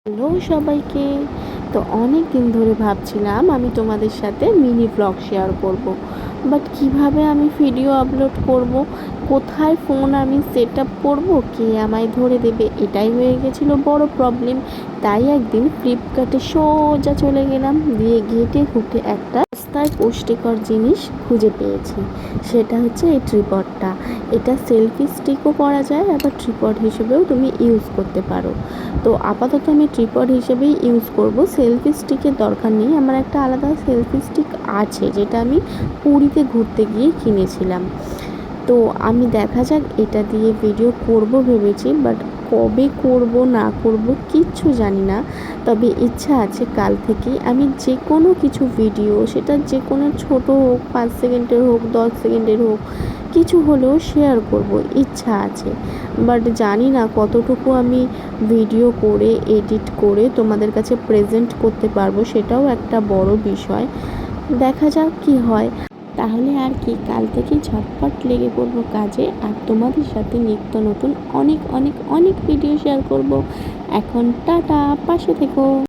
Hello সবাইকে। তো অনেক দিন ধরে ভাবছিলাম আমি তোমাদের সাথে মিনি ব্লগ শেয়ার করব। বাট কিভাবে আমি ভিডিও আপলোড করব, কোথায় ফোন আমি সেট আপ করবো, কে আমায় ধরে দেবে, এটাই হয়ে গেছিলো বড় প্রবলেম। তাই একদিন ফ্লিপকার্টে সোজা চলে গেলাম, দিয়ে ঘেটে ঘুটে একটা সস্তায় পুষ্টিকর জিনিস খুঁজে পেয়েছি। সেটা হচ্ছে এই ট্রিপডটা। এটা সেলফি স্টিকও করা যায়, আবার ট্রিপড হিসেবেও তুমি ইউজ করতে পারো। তো আপাতত আমি ট্রিপড হিসেবেই ইউজ করব, সেলফি স্টিকের দরকার নেই। আমার একটা আলাদা সেলফি স্টিক আছে, যেটা আমি পুরীতে ঘুরতে গিয়ে কিনেছিলাম। তো আমি দেখা যাক, এটা দিয়ে ভিডিও করব ভেবেছি, বাট কবে করব না করব কিচ্ছু জানি না। তবে ইচ্ছা আছে কাল থেকেই আমি যে কোনো কিছু ভিডিও, সেটা যে কোনো ছোটো হোক, 5 সেকেন্ডের হোক, 10 সেকেন্ডের হোক, কিছু হলেও শেয়ার করব, ইচ্ছা আছে। বাট জানি না কতটুকু আমি ভিডিও করে এডিট করে তোমাদের কাছে প্রেজেন্ট করতে পারবো, সেটাও একটা বড় বিষয়। দেখা যাক কি হয়। তাহলে আর কি, কাল থেকেই ঝটপট লেগে পড়বো কাজে, আর তোমাদের সাথে নিত্য নতুন অনেক অনেক অনেক ভিডিও শেয়ার করব। এখন টাটা, পাশে থেকো।